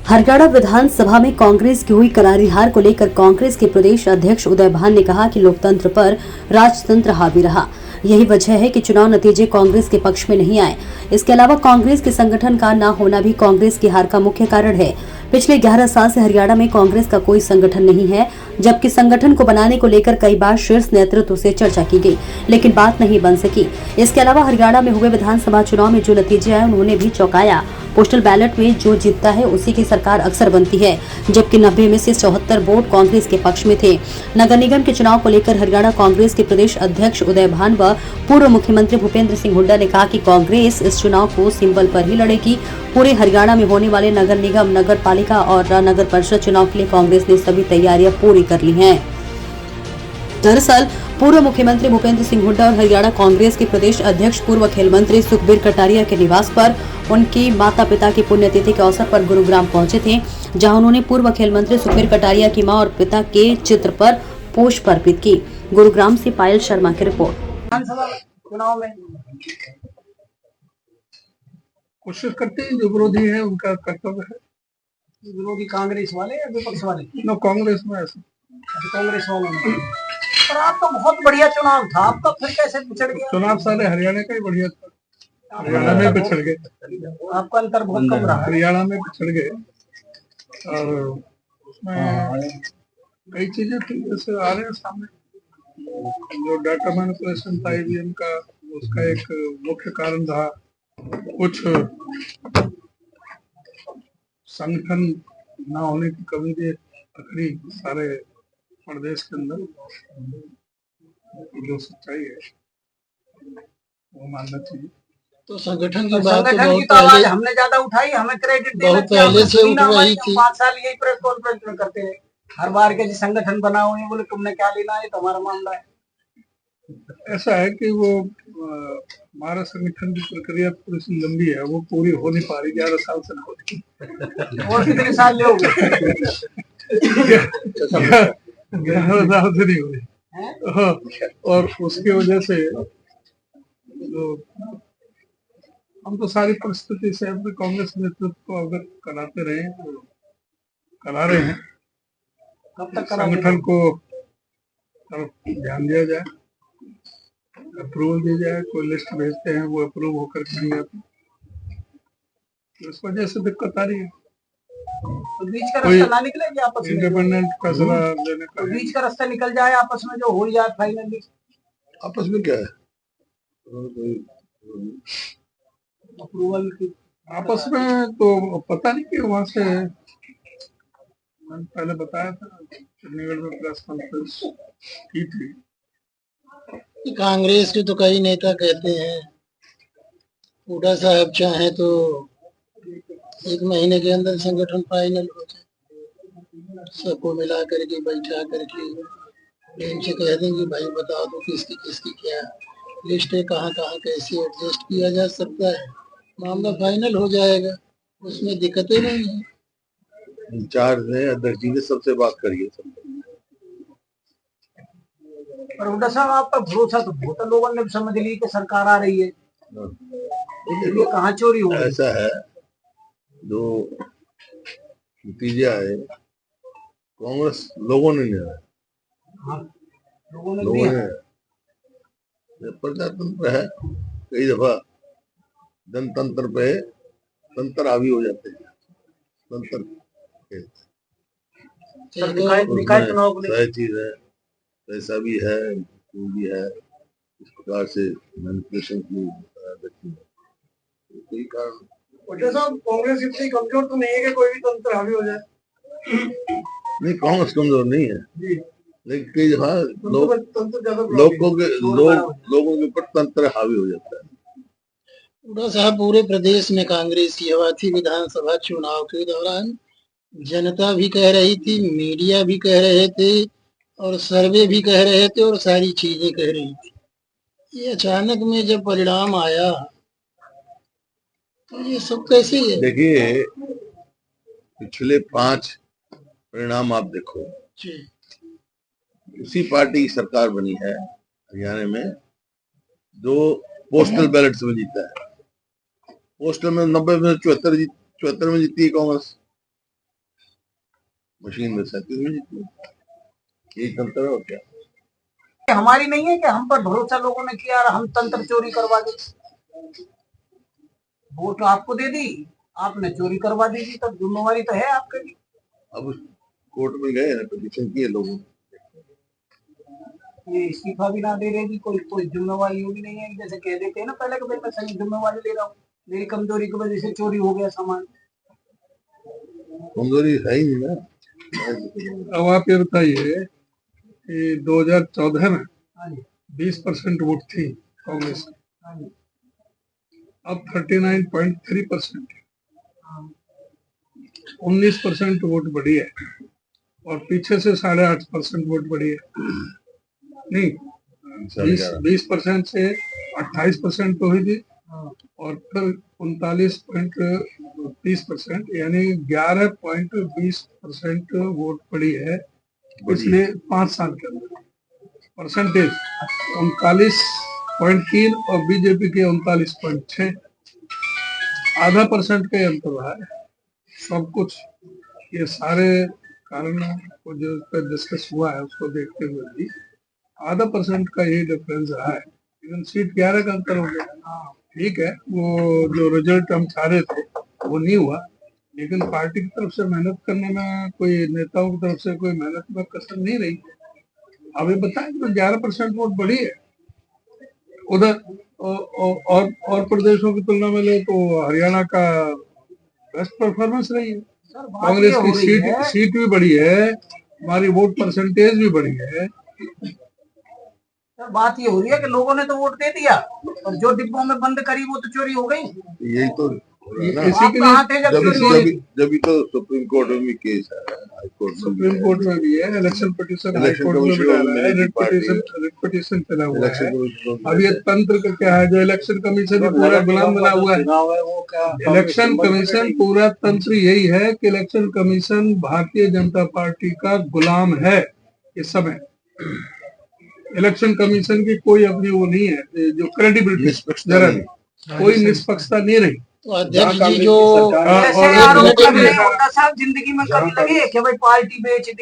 हरियाणा विधानसभा में कांग्रेस की हुई करारी हार को लेकर कांग्रेस के प्रदेश अध्यक्ष उदय भान ने कहा कि लोकतंत्र पर राजतंत्र हावी रहा। यही वजह है कि चुनाव नतीजे कांग्रेस के पक्ष में नहीं आए। इसके अलावा कांग्रेस के संगठन का न होना भी कांग्रेस की हार का मुख्य कारण है। पिछले 11 साल से हरियाणा में कांग्रेस का कोई संगठन नहीं है, जबकि संगठन को बनाने को लेकर कई बार शीर्ष नेतृत्व से चर्चा की गई, लेकिन बात नहीं बन सकी। इसके अलावा हरियाणा में हुए विधानसभा चुनाव में जो नतीजे आए उन्होंने भी चौंकाया। पोस्टल बैलेट में जो जीतता है उसी की सरकार अक्सर बनती है, जबकि 90 में से 74 वोट कांग्रेस के पक्ष में थे। नगर निगम के चुनाव को लेकर हरियाणा कांग्रेस के प्रदेश अध्यक्ष उदय भान व पूर्व मुख्यमंत्री भूपेंद्र सिंह हुड्डा ने कहा कि कांग्रेस इस चुनाव को सिंबल पर ही लड़ेगी। पूरे हरियाणा में होने वाले नगर निगम, नगर पालिका और नगर परिषद चुनाव के लिए कांग्रेस ने सभी तैयारियां पूरी कर ली हैं। दरअसल पूर्व मुख्यमंत्री भूपेंद्र सिंह हुड्डा और हरियाणा कांग्रेस के प्रदेश अध्यक्ष पूर्व खेल मंत्री सुखबीर कटारिया के निवास पर उनकी माता पिता की पुण्यतिथि के अवसर पर गुरुग्राम पहुंचे थे, जहां उन्होंने पूर्व खेल मंत्री सुखबीर कटारिया की मां और पिता के चित्र पर पुष्प अर्पित की। गुरुग्राम से पायल शर्मा की रिपोर्ट। चुनाव में कोशिश करते हैं, जो विरोधी है उनका कर्तव्य है। विरोधी कांग्रेस वाले या विपक्ष वाले? नो, कांग्रेस में ऐसा कांग्रेस वालों में। पर आपका बहुत बढ़िया चुनाव था, आपका फिर कैसे पिछड़ गया? चुनाव सारे हरियाणा का ही बढ़िया था, हरियाणा में पिछड़ गए। आपका अंतर बहुत कम रहा, हरियाणा में पिछड़ गए। और उसमें कई चीजें थी जैसे आ रहे हैं सामने, जो डाटा मैनिपुलेशन था ईवीएम का, उसका एक मुख्य कारण रहा। कुछ संगठन न होने की कमी भी पकड़ी सारे प्रदेश के अंदर। जो सच्चाई है वो मानना चाहिए। तो संगठन की बात तो आवाज हमने ज्यादा उठाई, हमें क्रेडिट देना चाहिए। पहले से उठ रही थी। 5 साल यही प्रेस कॉन्फ्रेंस में करते हैं हर बार के संगठन बना हुए, बोले तुमने क्या लेना है, तुम्हारा मामला है। ऐसा है कि वो हमारा संगठन की प्रक्रिया थोड़ी सी लंबी है, वो पूरी हो नहीं पा रही, 11 साल से हो रही। और कितने साल ले हो गए? 11 साल से नहीं हो रही। और उसकी वजह से जो हम तो सारी परिस्थिति से अपने कांग्रेस नेतृत्व को अवगत कराते रहे, करा रहे हैं। कब तक संगठन को ध्यान दिया जाए, अप्रूवल दी जाए। कोई लिस्ट भेजते हैं वो अप्रूव होकर के नहीं आती, तो इस वजह से दिक्कत आ रही है। तो बीच का रास्ता ना निकले कि आपस में इंडिपेंडेंट फैसला लेने का, तो बीच का रास्ता निकल जाए आपस में, जो हो जाए फाइनली। आपस में क्या है अप्रूवल की, आपस में तो पता नहीं कि वहां से मैंने पहले बताया था, चंडीगढ़ में प्रेस कॉन्फ्रेंस की थी। कांग्रेस के तो कई नेता कहते हैं हुड्डा साहब चाहे तो 1 महीने के अंदर संगठन फाइनल हो जाए, सबको मिला करके बैठा करके प्रेम से कह देंगे भाई बता दो किसकी किसकी क्या लिस्ट है, कहाँ कहाँ कैसे एडजस्ट किया जा सकता है, मामला फाइनल हो जाएगा, उसमें दिक्कतें नहीं है। इंचार्ज है अध्यक्ष जी ने सबसे बात करिए। पर हुड्डा साहब आपका भरोसा तो बहुत है, लोगों ने भी समझ ली कि सरकार आ रही है, ये कहाँ चोरी हो? ऐसा है, जो नतीजे आए कांग्रेस लोगों ने लिया। हाँ, लोगों ने प्रजातंत्र है, कई दफा जनतंत्र पे तंत्र हावी हो जाते हैं। तंत्र चीज है, पैसा भी है, भी है, इस प्रकार से मैनिपुलेशन की कोई कारण। कांग्रेस इतनी कमजोर तो नहीं है कि कोई भी तंत्र हावी हो जाए। नहीं, कांग्रेस कमजोर नहीं है, लेकिन कई दफा लोगों के ऊपर तंत्र हावी हो जाता है। हुड्डा साहब पूरे प्रदेश में कांग्रेस की हवा थी। विधानसभा चुनाव के दौरान जनता भी कह रही थी, मीडिया भी कह रहे थे और सर्वे भी कह रहे थे और सारी चीजें कह रही थी। ये अचानक में जब परिणाम आया तो ये सब कैसे है? देखिए पिछले 5 परिणाम आप देखो, उसी पार्टी की सरकार बनी है हरियाणा में जो पोस्टल बैलेट में जीता है। पोस्टल में 90 में 74 में जीती है कांग्रेस, मशीन में 37 में जीती है। यही तंत्र है और क्या। हमारी नहीं है कि हम पर भरोसा लोगों ने किया और हम तंत्र चोरी करवा दी। वोट आपको दे दी, आपने चोरी करवा दी थी, तब जिम्मेवारी तो है आपके भी। अब कोर्ट में गए ना, पिटीशन किए लोगों ने। ये इस्तीफा भी ना दे रहे जी, कोई जिम्मेवारी भी नहीं है। जैसे कह देते हैं ना पहले कि भाई मैं सही जिम्मेवारी ले रहा हूँ, मेरी कमजोरी की वजह से चोरी हो गया सामान। कमजोरी है ही नहीं ना। अब आप ये बताइए कि 2014 में हाँ जी, 20% वोट थी कांग्रेस की, हाँ जी, अब 39.3%, हाँ। 19% वोट बढ़ी है और पीछे से 8.5% वोट बढ़ी है। नहीं, 20% से 28% तो हुई थी हाँ। और फिर 39.30%, यानी 11.20% वोट बढ़ी है पिछले 5 साल के अंदर। परसेंटेज 39.3 और बीजेपी के 39.6, आधा परसेंट का अंतर रहा है। सब कुछ ये सारे कारणों को जो डिस्कस हुआ है उसको देखते हुए भी आधा परसेंट का यही डिफरेंस रहा है। इवन सीट 11 का अंतर हो गया। ठीक है, वो जो रिजल्ट हम चाह रहे थे वो नहीं हुआ, लेकिन पार्टी की तरफ से मेहनत करने में, कोई नेताओं की तरफ से कोई मेहनत में कसर नहीं रही। अभी बताएं तो 11% वोट बढ़ी है। उधर और प्रदेशों की तुलना में ले तो हरियाणा का बेस्ट परफॉर्मेंस रही है। कांग्रेस की सीट भी बढ़ी है, हमारी वोट परसेंटेज भी बढ़ी है। सर बात ये हो रही है कि लोगों ने तो वोट दे दिया और जो डिब्बों में बंद करी वो तो चोरी हो गई। यही तो इसी के लिए जब तो सुप्रीम कोर्ट में भी केस है, हाई कोर्ट में, सुप्रीम कोर्ट में भी है, इलेक्शन पिटीशन हाई कोर्ट में भी डाला है, रिट पिटीशन चला हुआ है। अब ये तंत्र का क्या है, जो इलेक्शन कमीशन ही पूरा गुलाम बना हुआ है। इलेक्शन कमीशन पूरा तंत्र यही है कि election commission Bharatiya Janata party का गुलाम है इस समय। इलेक्शन कमीशन की कोई अपनी वो नहीं है, जो क्रेडिबिलिटी जरा कोई निष्पक्षता नहीं रही। तो अध्यक्ष जी जो ऐसे आरोप लग रहे हैं, होता साहब जिंदगी में कभी लगे कि भाई पार्टी बेच दी।